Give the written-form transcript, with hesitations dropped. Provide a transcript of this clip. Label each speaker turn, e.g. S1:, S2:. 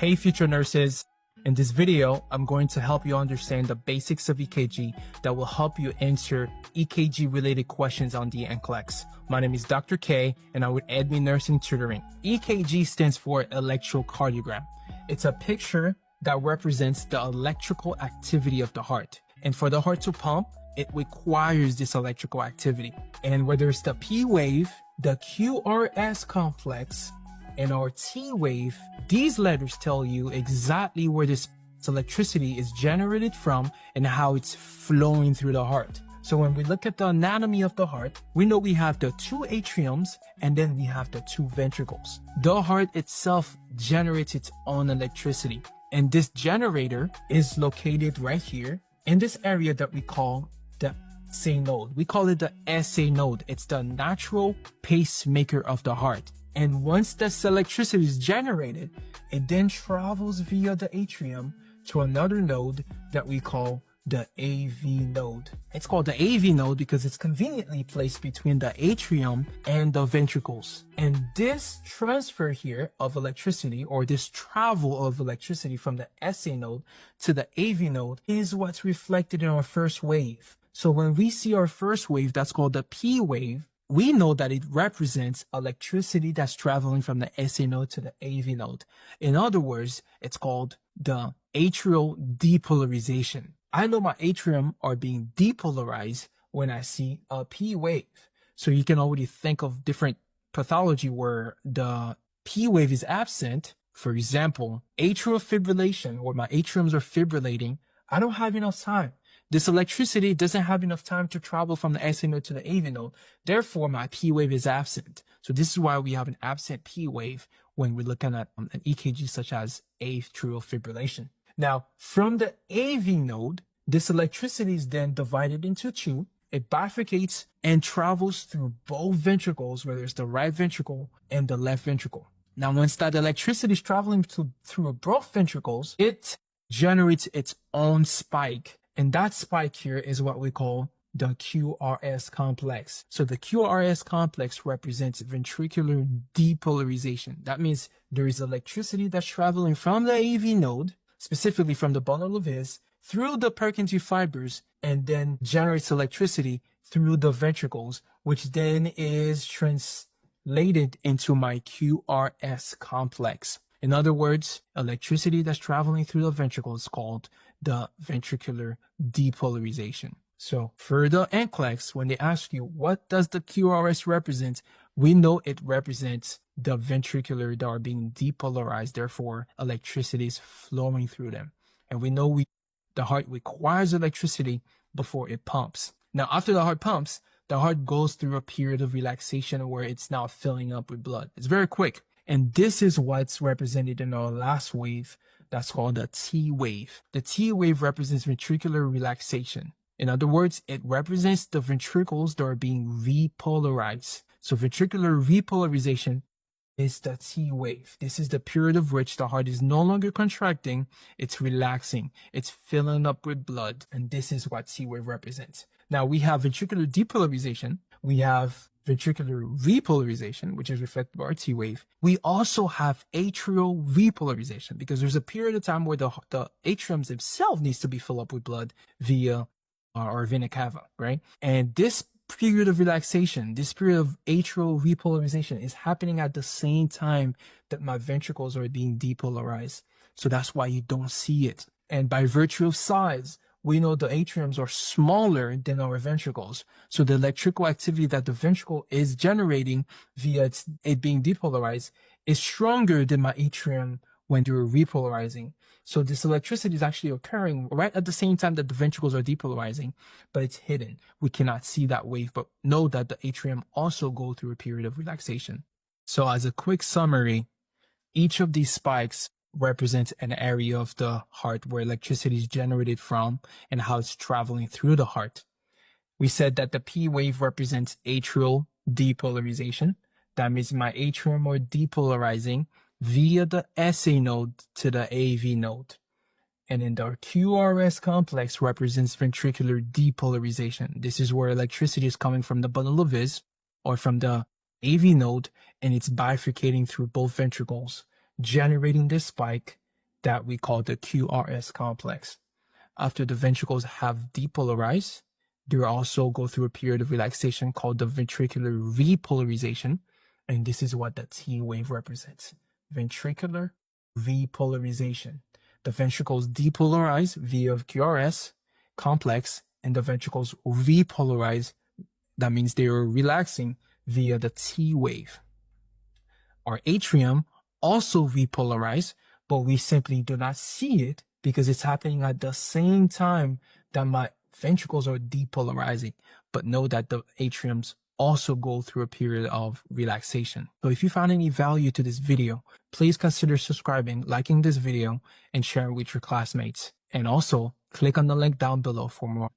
S1: Hey future nurses, in this video, I'm going to help you understand the basics of EKG that will help you answer EKG related questions on the NCLEX. My name is Dr. K and I'm with Admin Nursing Tutoring. EKG stands for electrocardiogram. It's a picture that represents the electrical activity of the heart. And for the heart to pump, it requires this electrical activity. And whether it's the P wave, the QRS complex, and our T wave, these letters tell you exactly where this electricity is generated from and how it's flowing through the heart. So when we look at the anatomy of the heart, we know we have the two atriums and then we have the two ventricles. The heart itself generates its own electricity. And this generator is located right here in this area that we call the SA node. We call it the SA node. It's the natural pacemaker of the heart. And once this electricity is generated, it then travels via the atrium to another node that we call the AV node. It's called the AV node because it's conveniently placed between the atrium and the ventricles. And this transfer here of electricity, or this travel of electricity from the SA node to the AV node, is what's reflected in our first wave. So when we see our first wave, that's called the P wave, we know that it represents electricity that's traveling from the SA node to the AV node. In other words, it's called the atrial depolarization. I know my atrium are being depolarized when I see a P wave. So you can already think of different pathology where the P wave is absent. For example, atrial fibrillation, where my atriums are fibrillating. I don't have enough time. This electricity doesn't have enough time to travel from the SA node to the AV node. Therefore, my P wave is absent. So this is why we have an absent P wave when we're looking at an EKG such as atrial fibrillation. Now, from the AV node, this electricity is then divided into two. It bifurcates and travels through both ventricles, whether it's the right ventricle and the left ventricle. Now, once that electricity is traveling through both ventricles, it generates its own spike. And that spike here is what we call the QRS complex. So the QRS complex represents ventricular depolarization. That means there is electricity that's traveling from the AV node, specifically from the bundle of His, through the Purkinje fibers, and then generates electricity through the ventricles, which then is translated into my QRS complex. In other words, electricity that's traveling through the ventricles is called the ventricular depolarization. So for the NCLEX, when they ask you, what does the QRS represent? We know it represents the ventricular that are being depolarized. Therefore, electricity is flowing through them. And we know the heart requires electricity before it pumps. Now, after the heart pumps, the heart goes through a period of relaxation where it's now filling up with blood. It's very quick. And this is what's represented in our last wave. That's called the T wave. The T wave represents ventricular relaxation. In other words, it represents the ventricles that are being repolarized. So ventricular repolarization is the T wave. This is the period of which the heart is no longer contracting, it's relaxing, it's filling up with blood, and this is what T wave represents. Now we have ventricular depolarization, we have ventricular repolarization, which is reflected by our T wave. We also have atrial repolarization because there's a period of time where the atriums themselves needs to be filled up with blood via our vena cava, right? And this period of relaxation, this period of atrial repolarization is happening at the same time that my ventricles are being depolarized. So that's why you don't see it. And by virtue of size, we know the atriums are smaller than our ventricles. So the electrical activity that the ventricle is generating via it being depolarized is stronger than my atrium when they're repolarizing. So this electricity is actually occurring right at the same time that the ventricles are depolarizing, but it's hidden. We cannot see that wave, but know that the atrium also go through a period of relaxation. So as a quick summary, each of these spikes represents an area of the heart where electricity is generated from and how it's traveling through the heart. We said that the P wave represents atrial depolarization. That means my atrium are depolarizing via the SA node to the AV node. And then the QRS complex represents ventricular depolarization. This is where electricity is coming from the bundle of His or from the AV node, and it's bifurcating through both ventricles, generating this spike that we call the QRS complex. After the ventricles have depolarized, they also go through a period of relaxation called the ventricular repolarization. And this is what the T wave represents. Ventricular repolarization. The ventricles depolarize via QRS complex, and the ventricles repolarize. That means they are relaxing via the T wave. Our atrium also repolarize, but we simply do not see it because it's happening at the same time that my ventricles are depolarizing. But know that the atriums also go through a period of relaxation. So if you found any value to this video, please consider subscribing, liking this video, and sharing with your classmates. And also click on the link down below for more.